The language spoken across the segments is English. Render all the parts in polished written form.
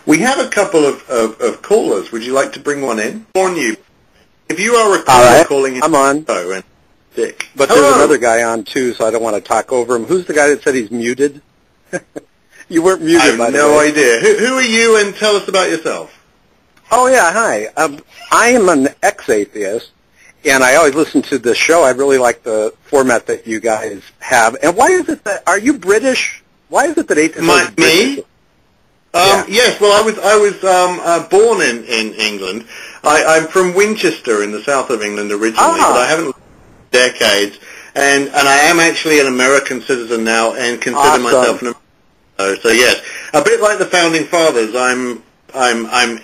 We have a couple of callers. Would you like to bring one in? Warn you, if you are a caller calling in, I'm on. And Dick. But Hello. There's another guy on too, so I don't want to talk over him. Who's the guy that said he's muted? You weren't muted, I have by the no way. idea. Who are you, and tell us about yourself. Oh yeah, hi. I am an ex-atheist, and I always listen to the show. I really like the format that you guys have. And why is it that, are you British? Why is it that atheists are British? Me? Yes, well, I was born in England. I'm from Winchester in the south of England originally, but I haven't lived decades. And I am actually an American citizen now, and consider myself an American. So yes, a bit like the founding fathers. I'm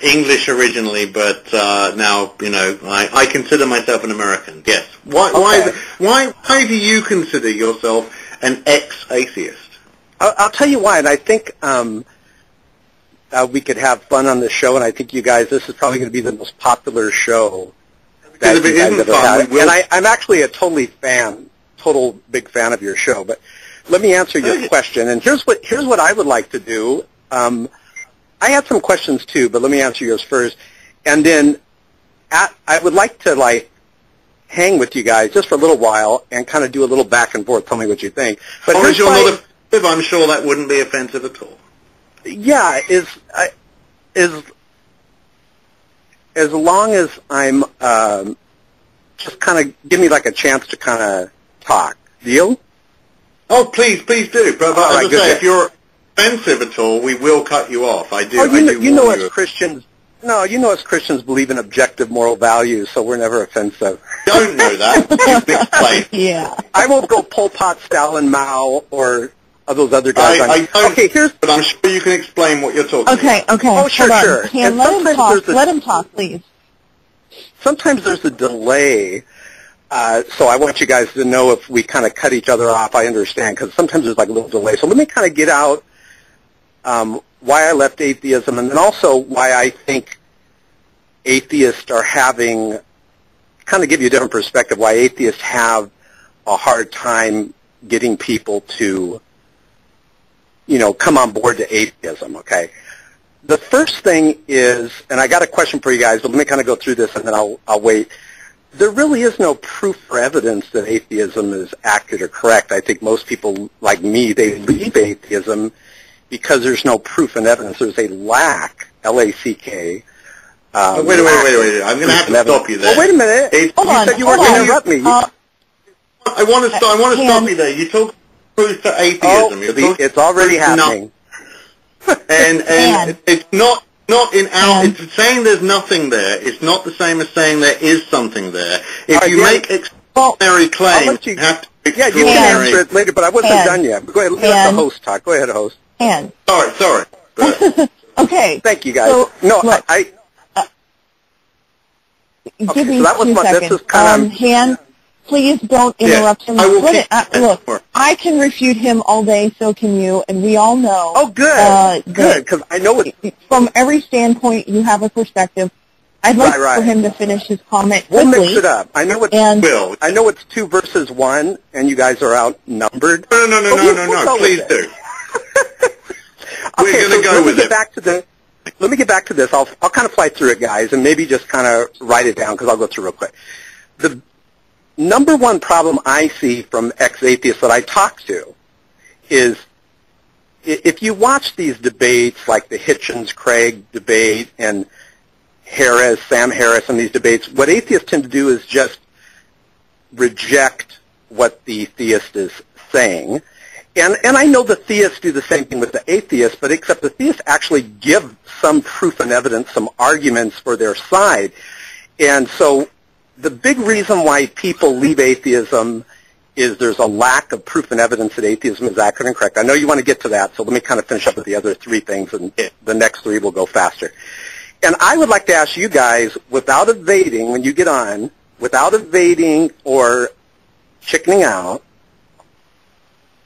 English originally, but now I consider myself an American. Yes. Why do you consider yourself an ex-atheist? I'll tell you why, and I think we could have fun on the show, and I think you guys, this is probably going to be the most popular show that you guys ever had. And I'm actually a total big fan of your show. But let me answer your question, and here's what I would like to do. I had some questions too, but let me answer yours first, and then I would like to hang with you guys just for a little while and kind of do a little back and forth. Tell me what you think. But as you're not offensive, I'm sure that wouldn't be offensive at all. Yeah, as long as I'm just kind of give me a chance to kind of talk. Deal? Oh, please do. But as I say, if you're offensive at all, we will cut you off. I do. As Christians. No, as Christians believe in objective moral values, so we're never offensive. Don't know that. You can explain. Yeah. I won't go Pol Pot, Stalin, Mao, or those other guys. But I'm sure you can explain what you're talking about. Okay. Oh, sure. And let him talk, please. Sometimes there's a delay, so I want you guys to know if we kind of cut each other off. I understand, because sometimes there's a little delay. So let me kind of get out why I left atheism, and then also why I think atheists are having, kind of give you a different perspective, why atheists have a hard time getting people to come on board to atheism, okay? The first thing is, and I got a question for you guys, but let me kind of go through this and then I'll wait. There really is no proof or evidence that atheism is accurate or correct. I think most people, like me, they leave atheism because there's no proof and evidence. There's a lack, L-A-C-K. Wait. I'm going to have to stop you there. Well, wait a minute. You said you weren't going to interrupt me. I want to stop you there. You talk proof to atheism. It's already happening. And it's not in our. It's saying there's nothing there. It's not the same as saying there is something there. If you make extraordinary claims, you have to. Yeah, you can answer it later, but I wasn't done yet. Go ahead. Let the host talk. Go ahead, host. Sorry. Okay. Thank you, guys. So, no, look, give me 2 seconds. Han, please don't interrupt him. Look, I can refute him all day, so can you, and we all know. Oh, good, because I know from every standpoint, you have a perspective. I'd like for him to finish his comment quickly. We'll mix it up. I know it's 2 versus 1, and you guys are outnumbered. No, please do. We're going to go with it. Let me get back to this. I'll kind of fly through it, guys, and maybe just kind of write it down because I'll go through real quick. The number one problem I see from ex-atheists that I talk to is if you watch these debates like the Hitchens-Craig debate and Sam Harris and these debates, what atheists tend to do is just reject what the theist is saying. And I know the theists do the same thing with the atheists, but except the theists actually give some proof and evidence, some arguments for their side. And so the big reason why people leave atheism is there's a lack of proof and evidence that atheism is accurate and correct. I know you want to get to that, so let me kind of finish up with the other 3 things, and the next 3 will go faster. And I would like to ask you guys, without evading, when you get on, without evading or chickening out,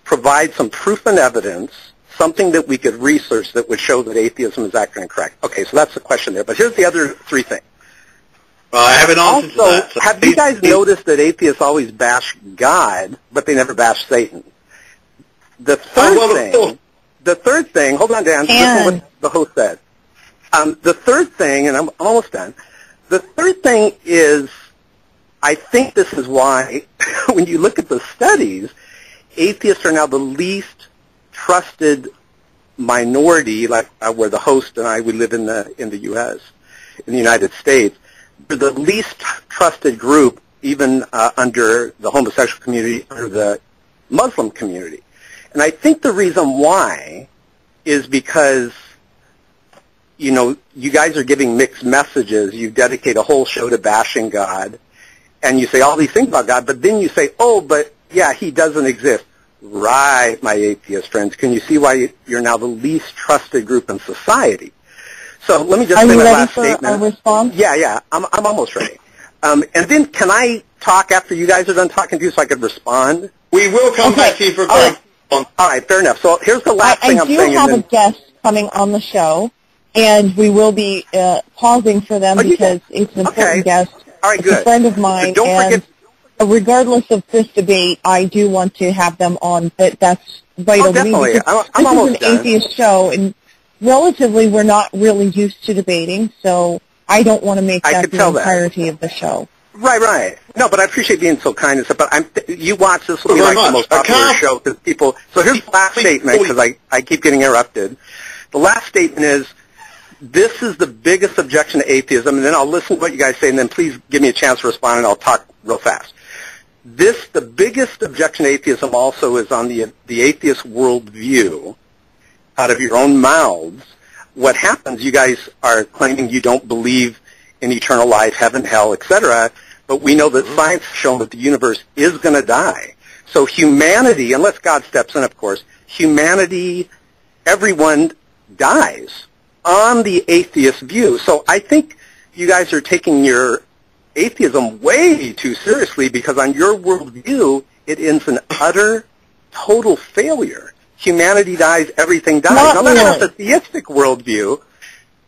provide some proof and evidence, something that we could research that would show that atheism is accurate and correct. Okay, so that's the question there. But here's the other 3 things. I have an answer to that. So have you guys noticed that atheists always bash God, but they never bash Satan? The third thing... the third thing, hold on, Dan, listen to what the host said. The third thing, and I'm almost done, the third thing is, I think this is why, when you look at the studies, atheists are now the least trusted minority, like where the host and I, we live in the U.S., in the United States. They're the least trusted group, even under the homosexual community or the Muslim community. And I think the reason why is because, you know, you guys are giving mixed messages. You dedicate a whole show to bashing God, and you say all these things about God, but then you say, oh, but yeah, he doesn't exist. Right, my atheist friends. Can you see why you're now the least trusted group in society? So let me just say my last statement. Are you ready for a response? Yeah, I'm almost ready. And then can I talk after you guys are done talking to you so I could respond? We will come back to you for all right, fair enough. So here's the last thing I'm saying. I do have a guest coming on the show, and we will be pausing for them because it's an important guest. All right, good. It's a friend of mine, so don't forget. Regardless of this debate, I do want to have them on. That's vital. Oh, definitely. I'm almost done. This is an atheist show, and relatively, we're not really used to debating, so I don't want to make that the entirety of the show. Right. No, but I appreciate being so kind and stuff. But you watch, this will be like the most popular show because people. So here's the last statement because I keep getting interrupted. The last statement is, this is the biggest objection to atheism, and then I'll listen to what you guys say, and then please give me a chance to respond, and I'll talk real fast. The biggest objection to atheism also is on the atheist worldview. Out of your own mouths, what happens, you guys are claiming you don't believe in eternal life, heaven, hell, etc., but we know that science has shown that the universe is going to die. So humanity, unless God steps in, of course, humanity, everyone dies on the atheist view. So I think you guys are taking your atheism way too seriously because on your worldview, it ends in utter, total failure. Humanity dies, everything dies. Now, that's a theistic worldview.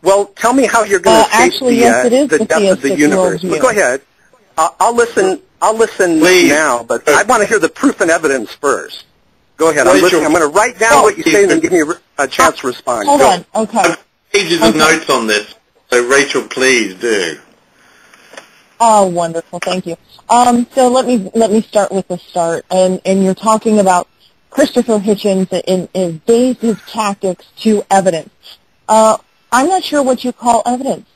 Well, tell me how you're going to escape the death of the universe. Well, go ahead. I'll listen now, but I want to hear the proof and evidence first. Go ahead. I'm listening. I'm going to write down what you say and then give me a chance to respond. Hold on. Okay. Pages of notes on this. So, Rachel, please do. Oh, wonderful. Thank you. So let me start with the start. And you're talking about Christopher Hitchens and based his tactics to evidence. I'm not sure what you call evidence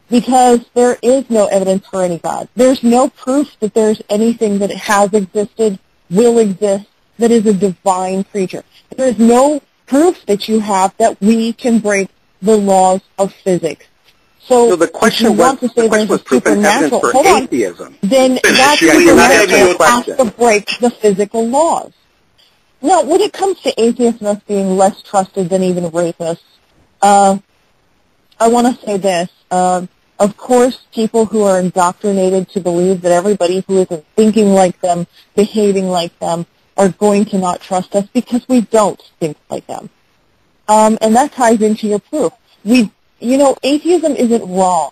because there is no evidence for any God. There's no proof that there's anything that has existed, will exist, that is a divine creature. There is no proof that you have that we can break the laws of physics. So the question was, proof and evidence for atheism. Then that's supernatural has to break the physical laws. Now, when it comes to atheism being less trusted than even rapists, I want to say this. Of course, people who are indoctrinated to believe that everybody who isn't thinking like them, behaving like them, are going to not trust us because we don't think like them. And that ties into your proof. Atheism isn't wrong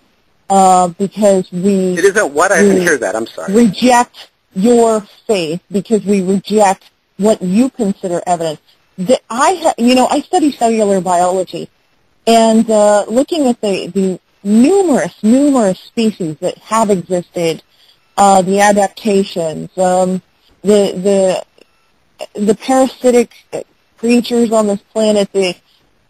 because we... It isn't what? I didn't hear that. I'm sorry. Reject your faith because we reject what you consider evidence. I study cellular biology, and looking at the numerous species that have existed, the adaptations, the parasitic creatures on this planet, the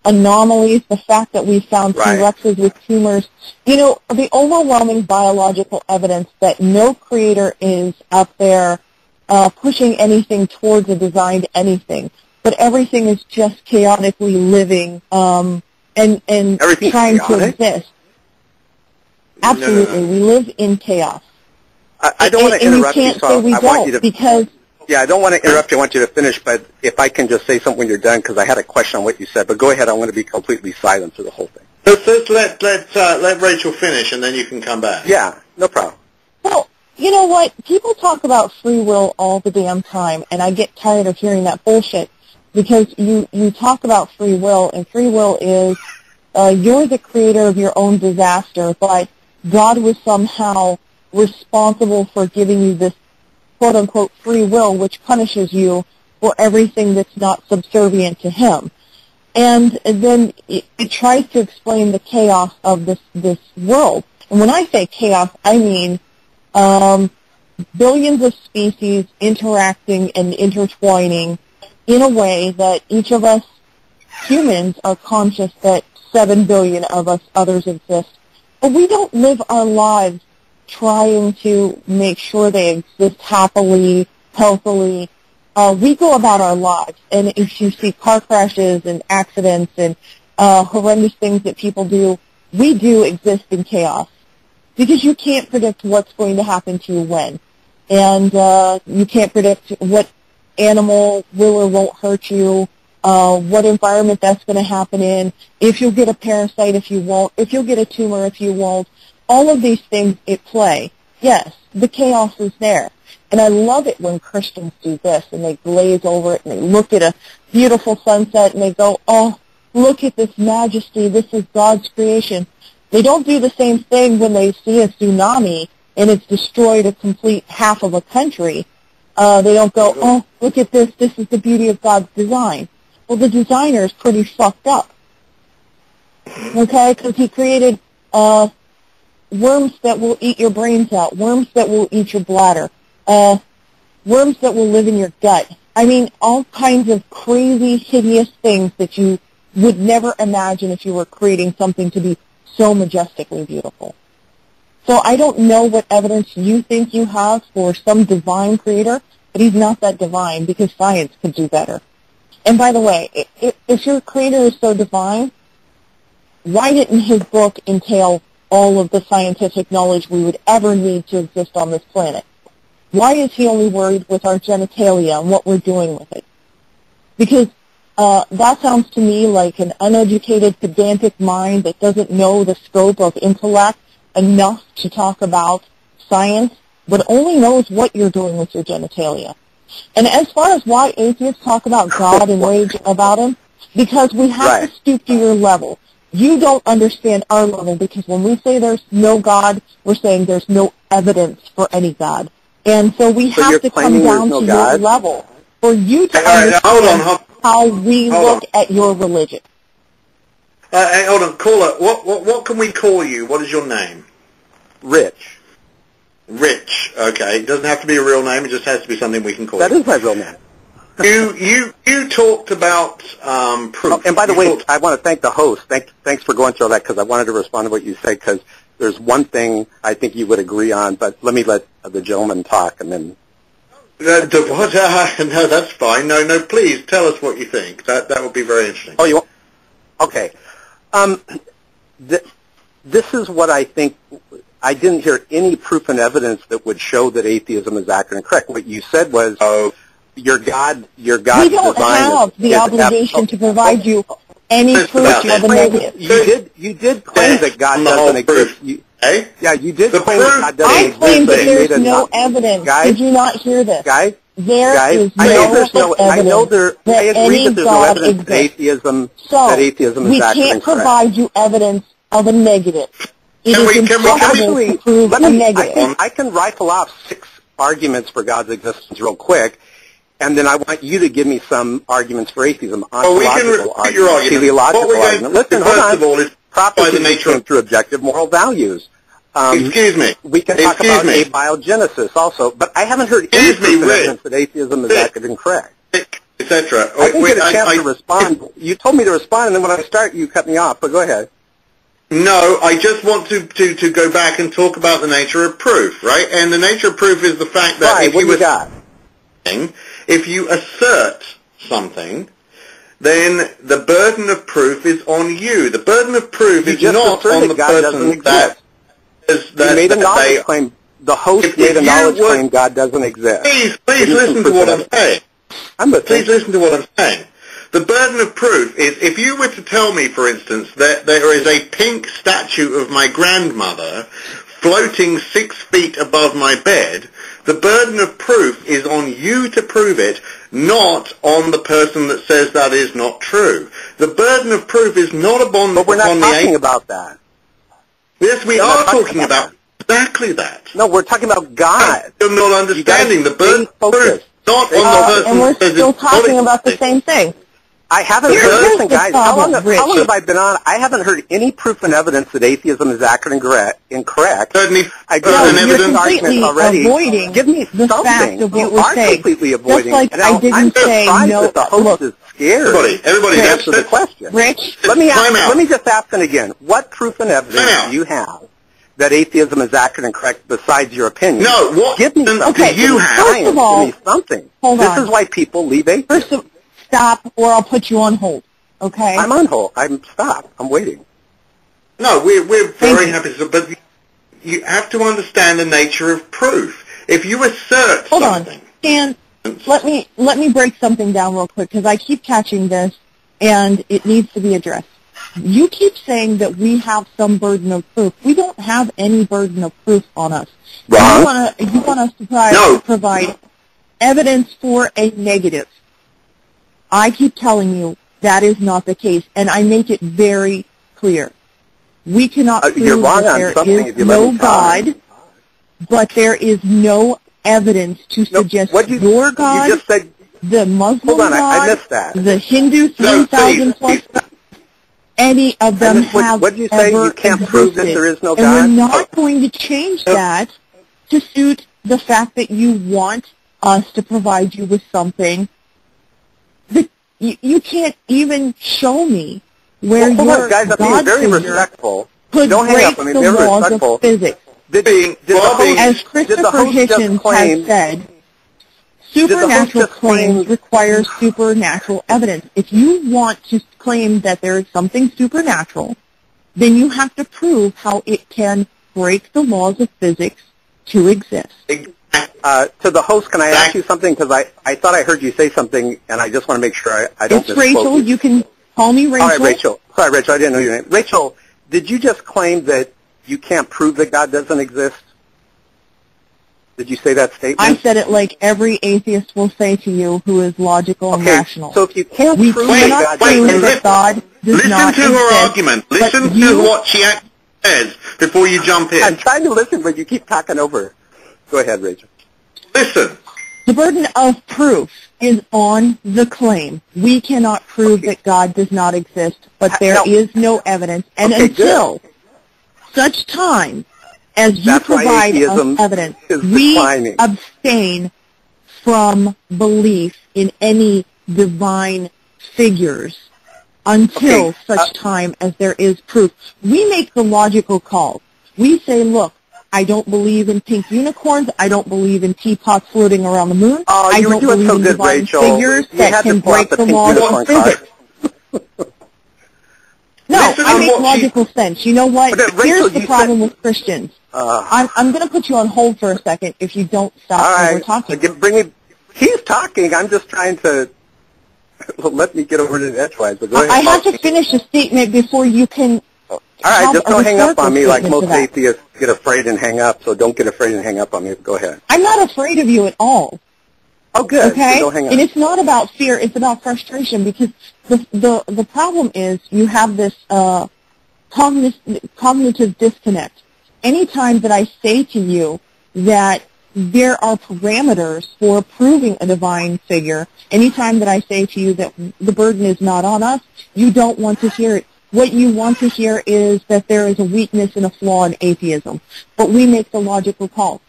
anomalies, the fact that we found T-Rexes with tumors, the overwhelming biological evidence that no creator is out there pushing anything towards a designed anything, but everything is just chaotically living and trying to exist. Absolutely. We live in chaos. I don't want to interrupt you, so I want you to... Because yeah, I don't want to interrupt you. I want you to finish, but if I can just say something when you're done, because I had a question on what you said. But go ahead. I want to be completely silent through the whole thing. Let's let Rachel finish, and then you can come back. Yeah, no problem. Well, you know what? People talk about free will all the damn time, and I get tired of hearing that bullshit because you talk about free will, and free will is you're the creator of your own disaster, but God was somehow responsible for giving you this quote-unquote free will, which punishes you for everything that's not subservient to him. And then it tries to explain the chaos of this world. And when I say chaos, I mean billions of species interacting and intertwining in a way that each of us humans are conscious that 7 billion of us others exist. But we don't live our lives trying to make sure they exist happily, healthily. We go about our lives, and if you see car crashes and accidents and horrendous things that people do, we do exist in chaos. Because you can't predict what's going to happen to you when. And you can't predict what animal will or won't hurt you, what environment that's going to happen in, if you'll get a parasite, if you won't, if you'll get a tumor, if you won't. All of these things at play. Yes, the chaos is there. And I love it when Christians do this, and they glaze over it, and they look at a beautiful sunset, and they go, oh, look at this majesty, this is God's creation. They don't do the same thing when they see a tsunami, and it's destroyed a complete half of a country. They don't go, oh, look at this, this is the beauty of God's design. Well, the designer is pretty fucked up. Okay, because he created worms that will eat your brains out, worms that will eat your bladder, worms that will live in your gut. I mean, all kinds of crazy, hideous things that you would never imagine if you were creating something to be so majestically beautiful. So I don't know what evidence you think you have for some divine creator, but he's not that divine because science could do better. And by the way, if your creator is so divine, why didn't his book entail all of the scientific knowledge we would ever need to exist on this planet? Why is he only worried with our genitalia and what we're doing with it? Because that sounds to me like an uneducated, pedantic mind that doesn't know the scope of intellect enough to talk about science, but only knows what you're doing with your genitalia. And as far as why atheists talk about God and rage about him, because we have to stoop to your level. You don't understand our level, because when we say there's no God, we're saying there's no evidence for any God. And so we have to come down to your level for you to understand how we look at your religion. Hey, hold on, caller. What can we call you? What is your name? Rich. Rich. Okay. It doesn't have to be a real name. It just has to be something we can call you. That is my real name. You talked about proof. Oh, and by the way, I want to thank the host. Thanks for going through all that, because I wanted to respond to what you said, because there's one thing I think you would agree on, but let me let the gentleman talk, and then... No, that's fine. No, please tell us what you think. That would be very interesting. Oh, you want? Okay. This is what I think. I didn't hear any proof and evidence that would show that atheism is accurate and correct. What you said was your God we don't have the obligation to provide you any proof of a negative. You did claim that God doesn't exist. Yeah, you did claim that God doesn't exist. I claim that there's no evidence. Did you not hear this? Guys, there is no evidence that any God exists. Atheism, so that atheism is accurate and correct. We can't provide you evidence of a negative. It is impossible to prove a negative. I can rifle off 6 arguments for God's existence real quick, and then I want you to give me some arguments for atheism. Well, we can repeat your argument. Teleological argument. Listen, hold on. Propositions nature through objective moral values. Excuse me. We can talk about abiogenesis also, but I haven't heard any evidence that atheism is accurate and correct. Etc. I didn't get a chance to respond. You told me to respond, and then when I start, you cut me off, but go ahead. No, I just want to go back and talk about the nature of proof, right? And the nature of proof is the fact that if you assert something, then the burden of proof is on you. The burden of proof is not on the person that you made a knowledge claim. The host made a knowledge claim God doesn't exist. Please listen to what I'm saying. Please listen to what I'm saying. The burden of proof is, if you were to tell me, for instance, that there is a pink statue of my grandmother floating 6 feet above my bed, the burden of proof is on you to prove it, not on the person that says that is not true. The burden of proof is not upon the atheist. But we're not talking about that. Yes, we are talking about exactly that. No, we're talking about God. You're not understanding. The burden of proof not on the person and we're still talking about the same thing. I haven't heard, listen guys, how long have I been on? I haven't heard any proof and evidence that atheism is accurate and incorrect. Certainly, I give you're completely avoiding give me the something. fact of what you we're are saying. Completely avoiding. Just like I didn't say no. That the host is scared. Everybody, to answer the question. Rich, let me just ask it again. What proof and evidence do you have that atheism is accurate and correct besides your opinion? No, what? Give me something. Okay, you have. first of all, give me something. Hold on. This is why people leave atheism. Stop, or I'll put you on hold. Okay. I'm on hold. Stop. I'm waiting. No, we're very happy to, but you have to understand the nature of proof. If you assert Hold something... on, Dan, let me break something down real quick, because I keep catching this, and it needs to be addressed. You keep saying that we have some burden of proof. We don't have any burden of proof on us. Wrong. You want us to provide evidence for a negative. I keep telling you that is not the case, and I make it very clear. We cannot prove that there is no God, but there is no evidence to suggest your God, you just said, the Muslim hold on, God, I missed that. the Hindu 3,000 plus, any of them have what did you say? You can't existed. Prove that there is no God? And we're not going to change that to suit the fact that you want us to provide you with something that you can't even show me where your guys, I'm being very respectful. Could don't hang break up. I mean, the very laws respectful. of physics. As Christopher Hitchens has said, supernatural claims require supernatural evidence. If you want to claim that there is something supernatural, then you have to prove how it can break the laws of physics to exist. To the host, can I ask you something? Because I thought I heard you say something, and I just want to make sure I don't misquote you. It's Rachel. You can call me Rachel. All right, Rachel. Sorry, Rachel, I didn't know your name. Rachel, did you just claim that you can't prove that God doesn't exist? Did you say that statement? I said it like every atheist will say to you who is logical and rational. So if you can't prove that God does not exist. Listen to her argument. Listen to what she actually says before you jump in. I'm trying to listen, but you keep talking over. Go ahead, Rachel. Listen. The burden of proof is on the claim. We cannot prove that God does not exist, but there is no evidence. And until such time as you provide us evidence, we abstain from belief in any divine figures until such time as there is proof. We make the logical call. We say, look, I don't believe in pink unicorns. I don't believe in teapots floating around the moon. I don't believe in divine figures that can break the laws of physics. No, I make logical sense. You know what? Here's the problem with Christians. I'm going to put you on hold for a second if you don't stop over talking. He's talking. I'm just trying to let me get over to the edgewise. But go ahead. I have to finish a statement before you can. All right, just don't hang up on me like most atheists get afraid and hang up, so don't get afraid and hang up on me. Go ahead. I'm not afraid of you at all. Oh, good. Okay? So don't hang up. And it's not about fear, it's about frustration, because the problem is you have this cognitive disconnect. Anytime that I say to you that there are parameters for proving a divine figure, anytime that I say to you that the burden is not on us, you don't want to hear it. What you want to hear is that there is a weakness and a flaw in atheism. But we make the logical call.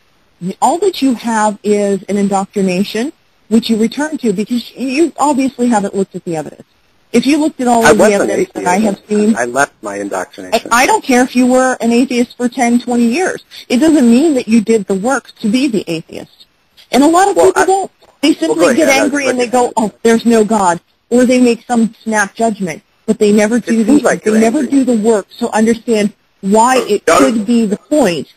All that you have is an indoctrination, which you return to because you obviously haven't looked at the evidence. If you looked at all of the evidence that I have seen... I left my indoctrination. I don't care if you were an atheist for 10, 20 years. It doesn't mean that you did the work to be the atheist. And a lot of people don't. They simply get angry and they go, oh, there's no God. Or they make some snap judgment. But they never do the work to understand why it could be the point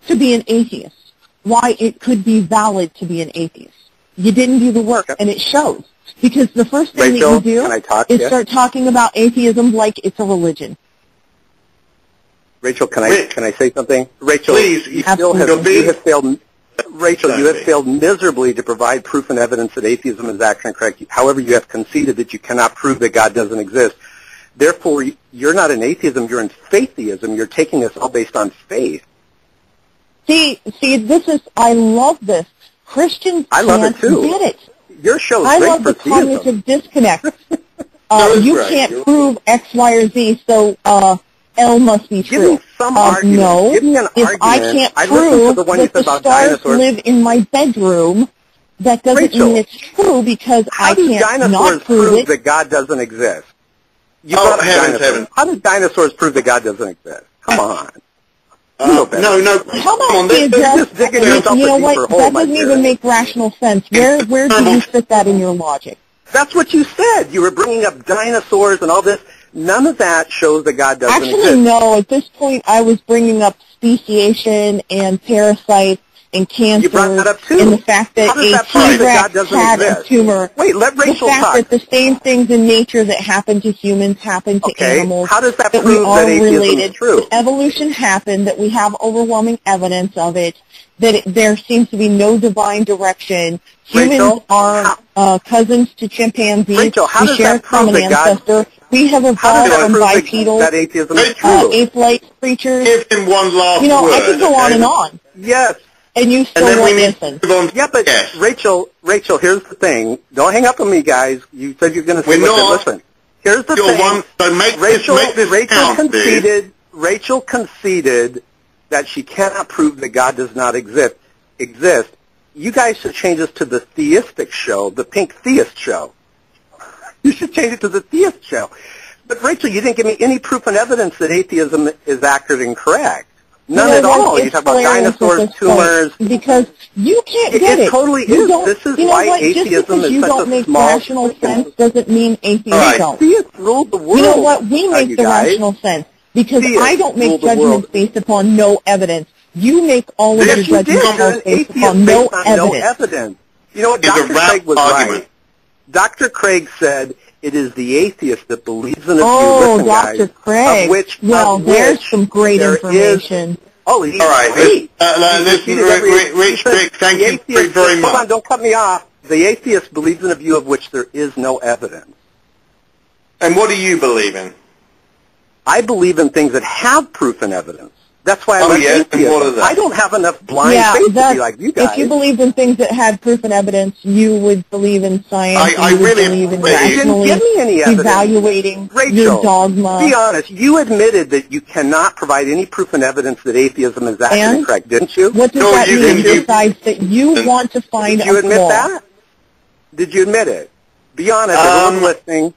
to be an atheist, why it could be valid to be an atheist. You didn't do the work, and it shows. Because the first thing that you do is start talking about atheism like it's a religion. Rachel, can I say something? Rachel, please, you have failed. Rachel, you have failed miserably to provide proof and evidence that atheism is accurate and correct. However, you have conceded that you cannot prove that God doesn't exist. Therefore, you're not in atheism, you're in faiththeism. You're taking this all based on faith. See, I love this. Christians can't get it. Your show is I great love for the cognitive disconnect. you can't prove X, Y, or Z, so L must be true. Give me some argument. No, Give me an if argument. I can't I prove the one that the about stars dinosaurs. live in my bedroom, that doesn't Rachel, mean it's true because I can't not prove it. That God doesn't exist? Heaven. How do dinosaurs prove that God doesn't exist? Come on. No. How about we address, you know what, that doesn't even make rational sense. Where do you fit that in your logic? That's what you said. You were bringing up dinosaurs and all this. None of that shows that God doesn't exist. Actually, no. At this point, I was bringing up speciation and parasites and cancer. You brought that up too. And the fact that a T-Rex had a tumor. Wait, let Rachel talk. The fact that the same things in nature that happen to humans happen to animals. How does that prove we are that atheism is true? That evolution happened, that we have overwhelming evidence of it, that there seems to be no divine direction. Humans are cousins to chimpanzees. Rachel, how does share that a common prove that ancestor. We have evolved from bipedal, that atheism is true? ape-like creatures. Give him one last word. I could go on and on. Yes. And you still won't listen. Yeah, but Rachel, here's the thing. Don't hang up on me, guys. You said you're going to say listen. Here's the thing. Rachel conceded that she cannot prove that God does not exist. You guys should change this to the theistic show, the pink theist show. You should change it to the theist show. But Rachel, you didn't give me any proof and evidence that atheism is accurate and correct. None at all. You talk about dinosaurs, tumors. Because you can't get it. It totally is. This is why atheism is such a small... rational sense doesn't mean atheists don't. Theists rule the world. You know what? We make the rational sense. Because I don't make judgments based upon no evidence. You make all of your judgments based upon no evidence. You know what? Dr. Craig was right. Dr. Craig said it is the atheist that believes in a view, Dr. Craig. There's some great information. All right. Rick, thank you very much. Hold on, don't cut me off. The atheist believes in a view of which there is no evidence. And what do you believe in? I believe in things that have proof and evidence. That's why I'm an atheist. I don't have enough blind faith to be like you guys. If you believed in things that had proof and evidence, you would believe in science. I really believe in rationally evaluating your dogma. Be honest. You admitted that you cannot provide any proof and evidence that atheism is actually correct, didn't you? What does that mean besides that you want to find a flaw? Did you admit that? Did you admit it? Be honest. Everyone listening.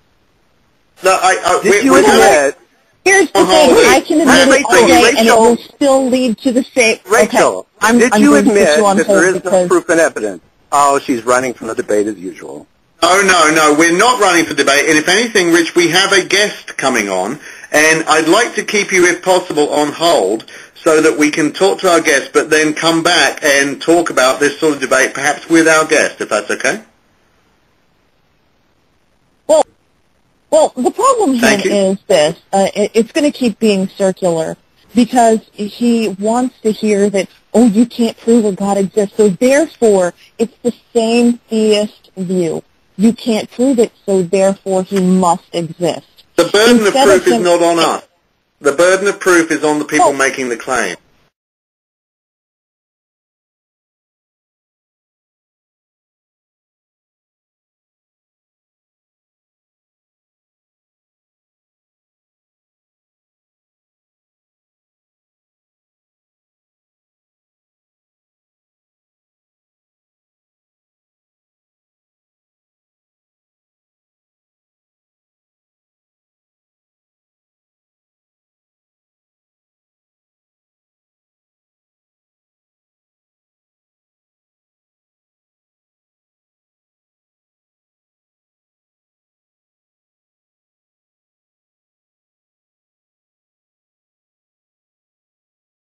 Did you admit? Here's the thing, I can admit it today, and it will still lead to the same... Rachel, did you admit that there is no proof and evidence? Oh, she's running from the debate as usual. Oh, no, we're not running for debate, and if anything, Rich, we have a guest coming on, and I'd like to keep you, if possible, on hold, so that we can talk to our guest, but then come back and talk about this sort of debate, perhaps with our guest, if that's okay? Well, the problem here is this. It's going to keep being circular because he wants to hear that, you can't prove a God exists. So therefore, it's the same theist view. You can't prove it, so therefore he must exist. The burden of proof is not on us. The burden of proof is on the people making the claim.